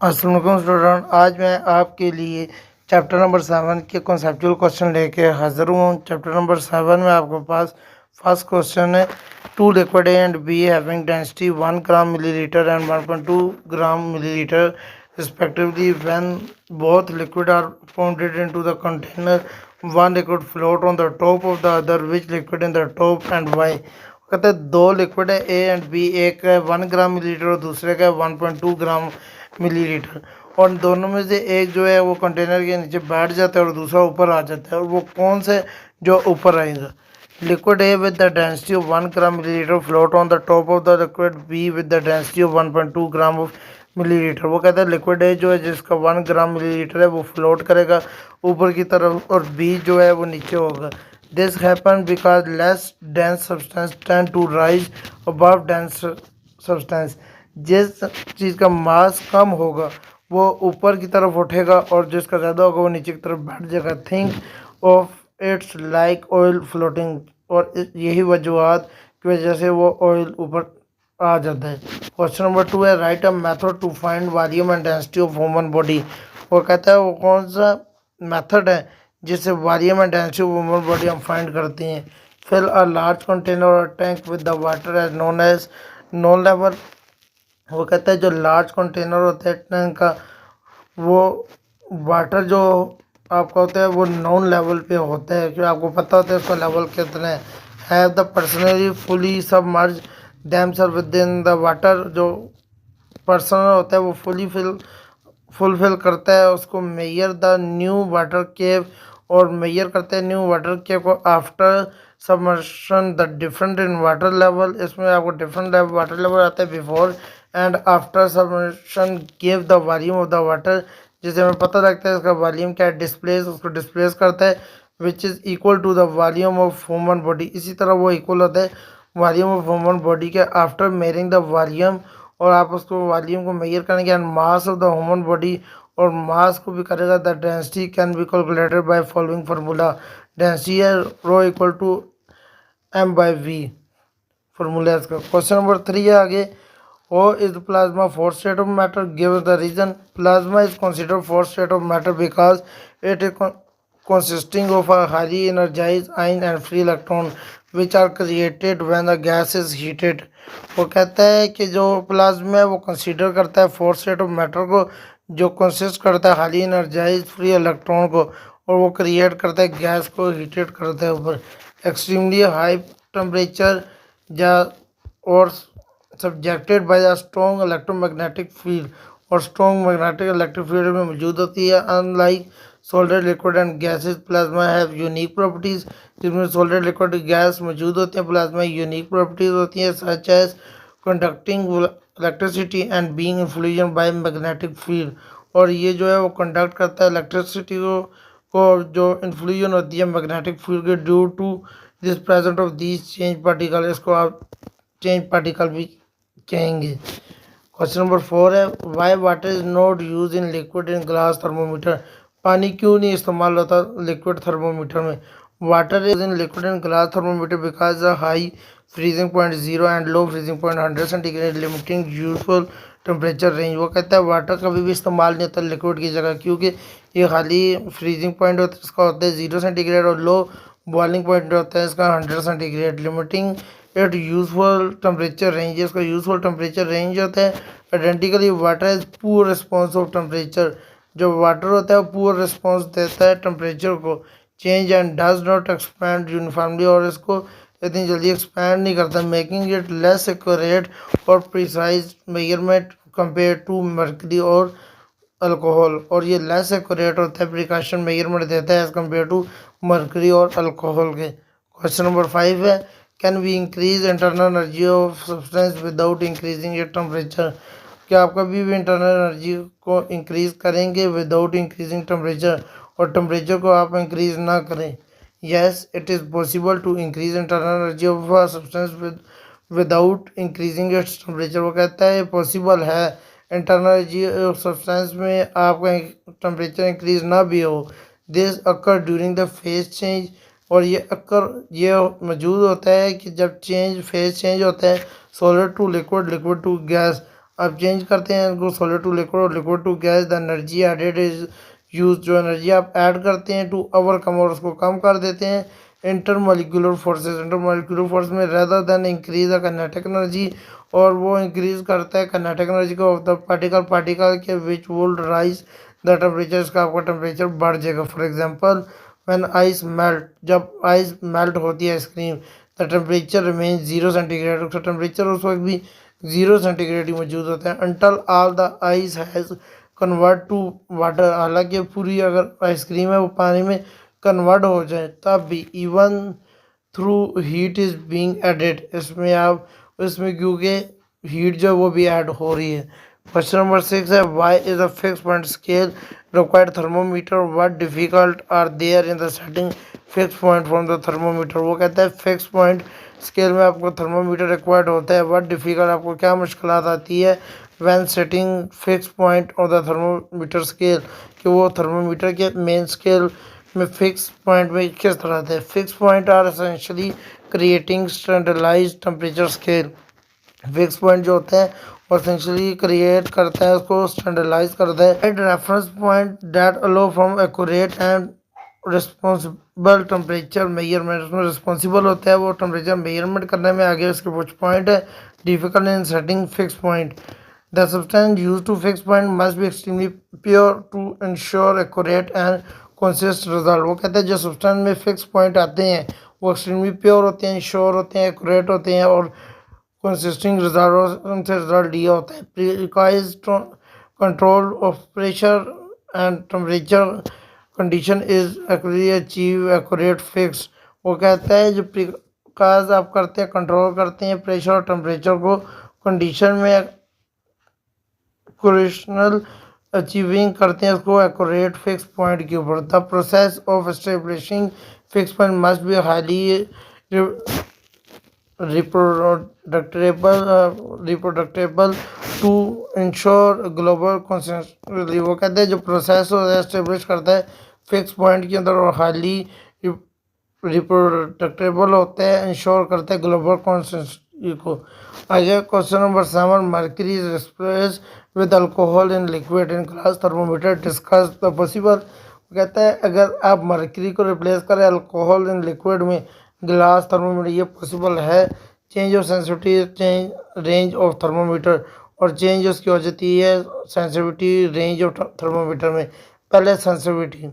अस्सलाम वालेकुम स्टूडेंट। आज मैं आपके लिए चैप्टर नंबर 7 के कॉन्सेप्चुअल क्वेश्चन लेके हाजिर हूँ। चैप्टर नंबर 7 में आपके पास फर्स्ट क्वेश्चन है, two liquid A and B having density 1 gram millilitre and 1.2 gram millilitre respectively when both liquid are pounded into the container, one liquid float on the top of the other, which liquid in the top and why। कहते हैं दो liquid है ए and B, एक का 1 gram millilitre और दूसरे का 1.2 gram millilitre, और दोनों में से एक जो है वो कंटेनर के नीचे बैठ जाता है और दूसरा ऊपर आ जाता है। और वो कौन से जो ऊपर आएगा? Liquid A with the density of 1 gram millilitre float on the top of the liquid be with the density of 1.2 gram of millilitre. वो कहता है लिक्विड ए जो है जिसका 1 ग्राम मिलीलीटर है वो फ्लोट करेगा ऊपर की तरफ, और बी जो है वो नीचे होगा। This happen because less dense substance tend to rise above dense substance. जिस चीज़ का मास कम होगा वो ऊपर की तरफ उठेगा और जिसका ज़्यादा होगा वो नीचे की तरफ बैठ जाएगा। Think of its like oil floating. और यही वजूहत की वजह से वो ऑयल ऊपर आ जाता है। क्वेश्चन नंबर 2 है, write a method to find volume and density of human body. वो कहता है वो कौन सा मेथड है जिससे volume and density of human body हम फाइंड करते हैं। फिल अ लार्ज कंटेनर और tank with the water as known as non level. वो कहता है जो लार्ज कंटेनर होता है टैंक का, वो वाटर जो आपका होता है वो नॉन लेवल पे होता है, कि आपको पता होता है उसका लेवल कितना है। Have the personally fully submerge themselves within the water. जो पर्सनल होता है वो फुलफिल करता है उसको। Measure the new water cave, और मेयर करते हैं न्यू वाटर केव को after submersion the different in water level. इसमें आपको डिफरेंट लेवल वाटर लेवल आता है before and after submersion give the volume of the water, जिससे हमें पता लगता है इसका वॉल्यूम क्या है। डिस्प्लेस, उसको डिस्प्लेस करता है which is equal to the volume of human body. इसी तरह वो इक्वल होता है वॉल्यूम ऑफ ह्यूमन बॉडी के आफ्टर मेयरिंग द वॉल्यूम, और आप उसको वॉल्यूम को मेजर करेंगे and mass of the human body, और मास को भी करेगा। The density can be calculated by following formula. Density है rho equal to M by V, formula इसका। क्वेश्चन नंबर 3 है आगे, O is the plasma fourth state of matter. Give the reason. Plasma is considered fourth state of matter because it is consisting of a highly energized ion and free electron which are created when the gas is heated. वो कहता है कि जो plasma है वो consider करता है fourth state of matter को, जो कंसिस्ट करता है हाईली एनर्जाइज फ्री इलेक्ट्रॉन को, और वो क्रिएट करता है गैस को, हीटेड करता है ऊपर एक्सट्रीमली हाई टेम्परेचर या और subjected by a strong electromagnetic field, और स्ट्रॉन्ग मैग्नेटिक इलेक्ट्रिक फील्ड में मौजूद होती है। Unlike solid liquid and gases plasma have unique properties. जिसमें सॉलिड लिक्विड गैस मौजूद होते हैं, प्लाज्मा यूनिक प्रॉपर्टीज होती हैं such as conducting electricity and being influenced by magnetic field. और ये जो है वो कंडक्ट करता है इलेक्ट्रिसिटी को जो इन्फ्लुएंस होती है मैग्नेटिक फील्ड के due to this present of these change particle. इसको आप चेंज पार्टिकल भी कहेंगे। क्वेश्चन नंबर 4 है, Y water is not use in liquid in glass thermometer. पानी क्यों नहीं इस्तेमाल होता लिक्विड थर्मोमीटर में? Water is in liquid in glass thermometer because the high freezing point 0 and low freezing point 100 centigrade limiting useful temperature range. वो कहता है water कभी भी इस्तेमाल नहीं होता लिक्विड की जगह, क्योंकि ये खाली फ्रीजिंग पॉइंट होता है इसका होता है 0 सेंटीग्रेड, और लो बॉइलिंग पॉइंट होता है इसका 100 centigrade. Limiting at useful temperature range, इसका यूजफुल टेम्परेचर रेंज होता है। Identically water is poor response of temperature. जो वाटर होता है वो पुअर रिस्पॉन्स देता है टेम्परेचर को change and does not expand uniformly, और इसको इतनी जल्दी एक्सपैंड नहीं करता। मेकिंग इट लेस एक्यूरेट और precise measurement compare to mercury और अल्कोहल, और ये लेस एक्यूरेट होता है, प्रिकॉशन मेजरमेंट देता है एज कम्पेयर टू मर्करी और अल्कोहल के। क्वेश्चन नंबर 5 है, can we increase internal energy of substance without increasing it temperature. क्या आप कभी भी इंटरनल एनर्जी को इंक्रीज करेंगे विदाउट इंक्रीजिंग टेम्परेचर, और टेम्परेचर को आप इंक्रीज ना करें? Yes, it is possible to increase internal energy of substance without increasing its temperature. वो कहता है पॉसिबल है इंटरनल एनर्जी ऑफ सब्सटेंस में आपका टेम्परेचर इंक्रीज ना भी हो। This occur during the phase change, और ये मौजूद होता है कि जब फेज चेंज होता है solid to liquid, liquid to gas. आप चेंज करते हैं इनको सॉलिड टू लिक्विड और liquid to gas, the energy added is use, जो एनर्जी आप ऐड करते हैं टू ओवरकम और उसको कम कर देते हैं इंटरमोलिकुलर फोर्सेस, इंटरमोलिकुलर फोर्स में rather than increase the kinetic energy, और वो इंक्रीज करता है काइनेटिक एनर्जी को ऑफ द पार्टिकल, पार्टिकल के which would rise the temperature, इसका आपका टेम्परेचर बढ़ जाएगा। For example when ice melt, जब आइस मेल्ट होती है ice cream, the temperature remain 0 centigrade, उसका टेम्परेचर उस वक्त भी 0 सेंटीग्रेड ही मौजूद होता है until all the ice has convert to water, हालांकि पूरी अगर आइसक्रीम है वो पानी में कन्वर्ट हो जाए तब भी even through heat is being added, इसमें क्योंकि हीट जो है वो भी ऐड हो रही है। क्वेश्चन नंबर 6 है why is a fix point scale required thermometer, what difficult are there in the setting fix point from the thermometer. वो कहता है फिक्स पॉइंट स्केल में आपको थर्मोमीटर रिक्वायर्ड होता है, व्हाट डिफिकल्ट आपको क्या मुश्किलात आती है when setting fix point of the thermometer scale, कि वो थर्मोमीटर के मेन स्केल में फिक्स पॉइंट में किस तरह आता है। Fix point are essentially creating standardized temperature scale, fix point जो होता है वो एसेंशियली क्रिएट करता है, उसको स्टैंडर्डाइज करता है। At reference point that allow from accurate and responsible temperature measurement, उसमें रिस्पॉन्सिबल होता है वो टेम्परेचर मेजरमेंट करने में। आगे उसके कुछ पॉइंट है difficult in setting fix point, the substance use to fix point must be extremely pure to ensure accurate and consist result. वो कहते हैं जो सब्सटेंस में फिक्स पॉइंट आते हैं वो एक्सट्रीमली प्योर होते हैं, इंश्योर होते हैं, एक्यूरेट होते हैं और कंसिस्टिंग रिजल्ट से रिजल्ट दिया होता है। Precise control of pressure and temperature condition is actually achieve accurate fix. वो कहता है जो प्रिकॉज आप करते हैं कंट्रोल करते हैं प्रेशर और टेम्परेचर को कंडीशन में एक्यूरेशनल अचीविंग करते हैं उसको एक्यूरेट फिक्स पॉइंट के ऊपर। The process of establishing fix point must be highly reproducible to ensure global consistency. वो कहते हैं जो प्रोसेस एस्टेब्लिश करता है फिक्स पॉइंट के अंदर और हाईली रिप्रोडक्टेबल होता है, इंश्योर करता है ग्लोबल कंसिस्टेंसी को। आगे question number 7 mercury is replace with alcohol in liquid in glass thermometer, discuss the possible. कहता है अगर आप मर्करी को रिप्लेस करें अल्कोहल इन लिक्विड में ग्लास थर्मोमीटर, ये पॉसिबल है। Change of sensitivity, change range of thermometer, और चेंज उसकी हो जाती है सेंसिटिविटी रेंज ऑफ थर्मोमीटर में। पहले sensitivity,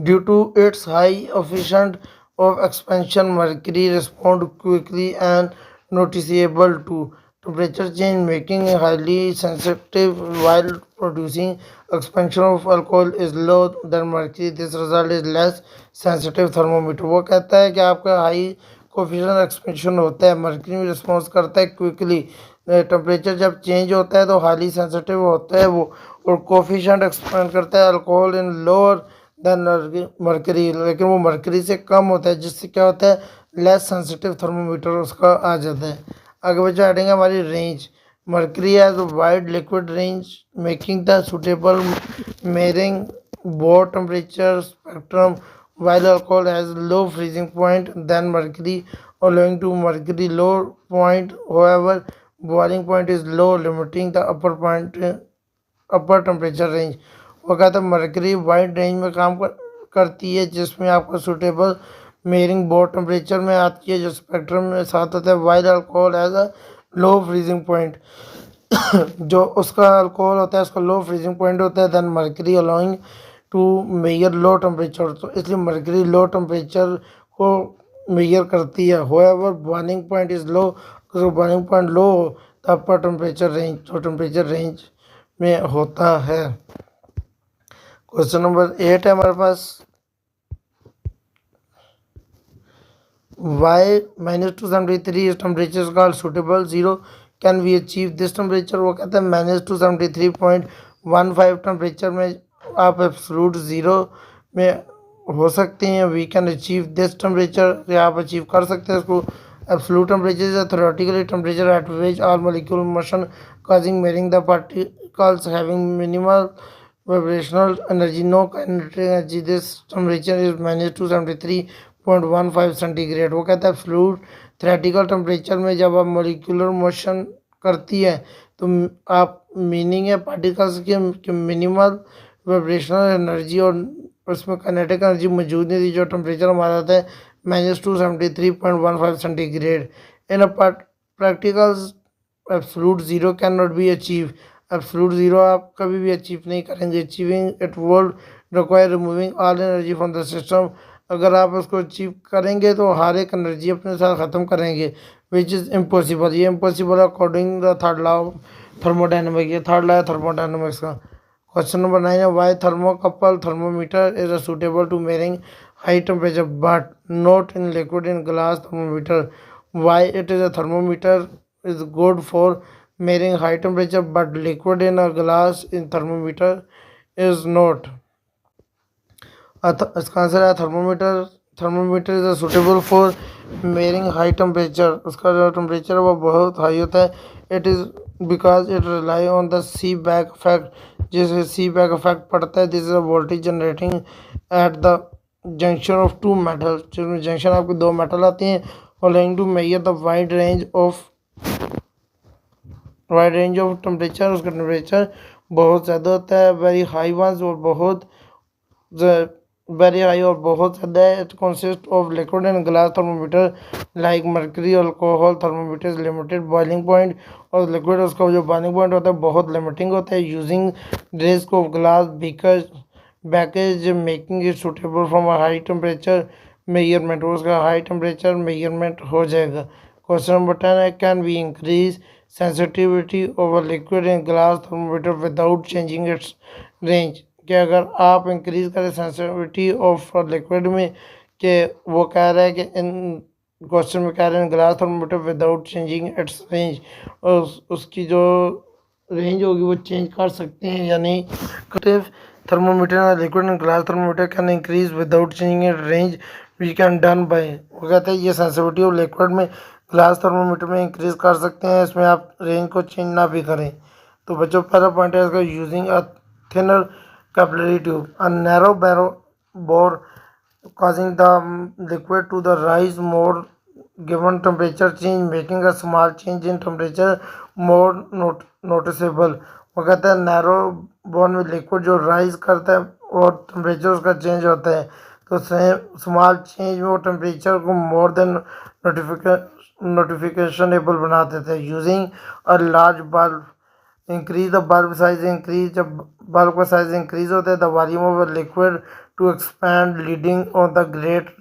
due to its high efficient of expansion mercury respond quickly and noticeable to temperature change, making it highly sensitive while producing. Expansion of alcohol is low than mercury. This result is less sensitive thermometer. वो कहता है कि आपका high coefficient expansion होता है, mercury में response करता है क्विकली, टेम्परेचर जब चेंज होता है तो हाईली सेंसिटिव होता है वो, और कोफिशिएंट एक्सपेंड करता है अल्कोहल इन लोअर देन मर्करी, लेकिन वो मर्करी से कम होता है, जिससे क्या होता है लेस सेंसिटिव थर्मोमीटर उसका आ जाता है। आगे बच्चा हटेंगे हमारी range. Mercury has wide liquid range making the suitable मेयरिंग both temperature spectrum, while alcohol has low freezing point than mercury, allowing to mercury low point. However, boiling point is low, limiting the upper temperature range. वो कहता है mercury wide range में काम करती है जिसमें आपको suitable मेयरिंग board temperature में आती है जो स्पेक्ट्रम में साथ होता है। While alcohol as a low freezing point, जो उसका अल्कोहल होता है उसका लो फ्रीजिंग पॉइंट होता है then mercury allowing to measure low temperature, तो इसलिए मर्करी लो टेम्परेचर को मेजर करती है। However boiling point is low, अगर बॉइलिंग पॉइंट लो हो तो अपर टेम्परेचर रेंज, तो टेम्परेचर रेंज में होता है। क्वेश्चन नंबर 8 है हमारे पास, why -273 is temperature called suitable zero, can we achieve this temperature. वो कहते हैं -273.15 टेम्परेचर में आप एब्सोल्यूट ज़ीरो में हो सकते हैं। We can achieve this temperature, या आप अचीव कर सकते हैं इसको। Absolute temperature is theoretically temperature at which all molecule motion causing marring the particles having minimal vibrational energy, no kinetic energy. This temperature is -273.15 centigrade. वो कहता है fluid theoretical temperature में जब आप मॉलिक्यूलर मोशन करती है। तो आप मीनिंग है पार्टिकल्स की मिनिमल वाइब्रेशनल एनर्जी और उसमें काइनेटिक एनर्जी मौजूद नहीं थी। जो टेम्परेचर हमारा आता है -273.15 centigrade. In a practicals absolute zero can not be achieve. Absolute zero आप कभी भी अचीव नहीं करेंगे। Achieving it world require removing all energy from the system. अगर आप उसको अचीव करेंगे तो हर एक एनर्जी अपने साथ ख़त्म करेंगे, विच इज़ इम्पॉसिबल। ये impossible according the third law of thermodynamic. ये थर्ड लॉ है थर्मोडाइनमिक्स का। क्वेश्चन नंबर 9 है why thermocouple thermometer is suitable to measuring high temperature but not in liquid in glass thermometer. Why it is a thermometer is good for measuring high temperature but liquid in a glass in thermometer is not। इसका answer है thermometer. Thermometer is suitable for measuring high temperature. उसका जो temperature है वो बहुत high होता है। It is because it rely on the Seebeck effect. जैसे सी बैक इफेक्ट पड़ता है, this is a voltage generating at the junction of two metal. जिसमें जंक्शन आपके दो मेटल आते हैं और laying to measure the wide range of temperature. उसका टेम्परेचर बहुत ज़्यादा होता है, वेरी हाई वंस और बहुत वेरी हाई और बहुत ज़्यादा है। It consist of liquid and glass thermometer like mercury alcohol thermometer limited boiling point. और लिक्विड उसका जो बॉइलिंग पॉइंट होता है बहुत लिमिटिंग होता है। Using risk of glass because breakage making it suitable from a high temperature measurement. उसका high temperature measurement हो जाएगा। क्वेश्चन नंबर 10 है can we increase sensitivity of a liquid in glass thermometer without changing its range. कि अगर आप increase करें sensitivity of liquid में, कि वो कह रहा है कि इन क्वेश्चन में कह रहे हैं glass thermometer without changing its range, और उसकी जो रेंज होगी वो चेंज कर सकते हैं या नहीं। Thermometer liquid and glass thermometer can increase without changing it range we can done by. वो कहते हैं ये सेंसिटिविटी ऑफ लिक्विड में ग्लास थर्मोमीटर में इंक्रीज कर सकते हैं, इसमें आप रेंज को चेंज ना भी करें। तो बच्चों पहला पॉइंट है इसका using a thinner capillary tube, a narrow bore causing the liquid to the rise more given temperature change, making a small change in temperature more noticeable। वो कहते हैं नैरो बोन में लिक्विड जो राइज करता है और टेम्परेचर उसका change होता है, तो स्मॉल चेंज में वो टेम्परेचर को मोर देन नोटिफिकेशनेबल बना देते हैं। Using a large bulb increase the bulb size. Increase जब बल्ब का साइज इंक्रीज होता है the volume of liquid to expand leading on the great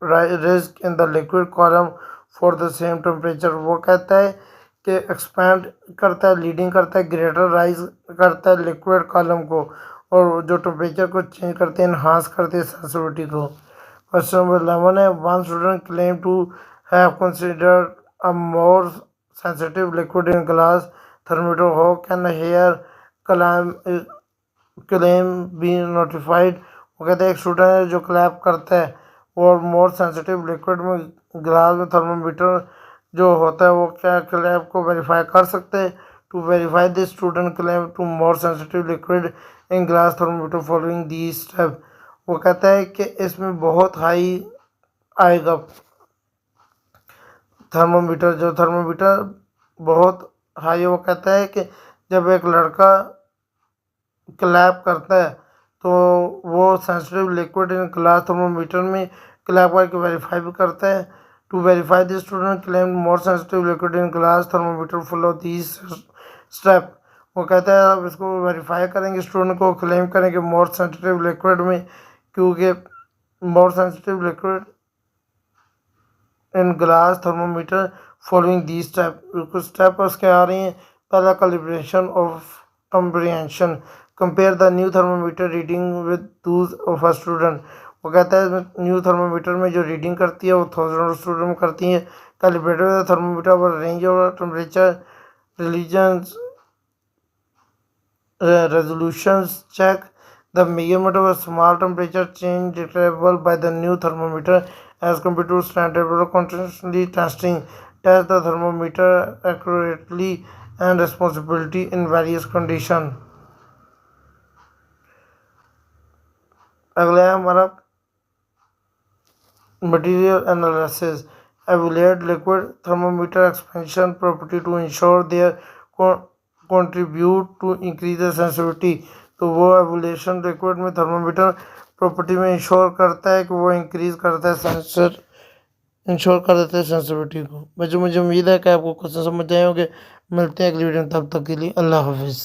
risk in the liquid column for the same temperature. वो कहता है कि expand करता है, लीडिंग करता है, ग्रेटर राइज करता है लिक्विड कॉलम को, और जो टेम्परेचर को चेंज करते हैं, इन्हांस करते हैं सेंसिटिविटी को। क्वेश्चन नंबर 11 है one student claim to have considered a more sensitive liquid in glass thermometer how can here claim be notified। वो कहते हैं एक स्टूडेंट है जो क्लैप करता है और मोर सेंसिटिव लिक्विड में ग्लास में थर्मोमीटर जो होता है वो क्या क्लैप को वेरीफाई कर सकते हैं। To verify this student claim to more sensitive liquid in glass thermometer following the step. वो कहता है कि इसमें बहुत हाई आएगा थर्मोमीटर, जो थर्मोमीटर बहुत हाई। वो कहता है कि जब एक लड़का क्लैप करता है तो वो sensitive liquid in glass thermometer में क्लैप करके वेरीफाई भी करता है। To verify this student claim more sensitive liquid in glass thermometer follow these step. वो कहता है आप इसको वेरीफाई करेंगे, स्टूडेंट को क्लेम करेंगे मोर सेंसिटिव लिक्विड में, क्योंकि मोर sensitive liquid in glass thermometer following the step. कुछ स्टेप उसके आ रही हैं। पहला calibration of comprehension, compare the new thermometer reading with Dooj of a student. वो कहता है न्यू थर्मोमीटर में जो रीडिंग करती है वो 1000 स्टूडेंट में करती है। कैलिब्रेटेड थर्मोमीटर और range of temperature religions resolutions check the measurement of a small temperature change detectable by the new thermometer as compared to standard temperature continuously testing test the thermometer accurately and responsibility in various condition। अगला है हमारा material analysis. evaluate liquid thermometer expansion property to ensure their contribute to increase the sensitivity। तो वो evolution liquid में thermometer property में ensure करता है कि वो इंक्रीज करता है इंश्योर कर देते हैं सेंसिटिविटी को। बच्चों मुझे उम्मीद है कि आपको क्वेश्चन समझ आए होंगे। मिलते हैं अगली वीडियो में, तब तक के लिए अल्लाह हाफिज़।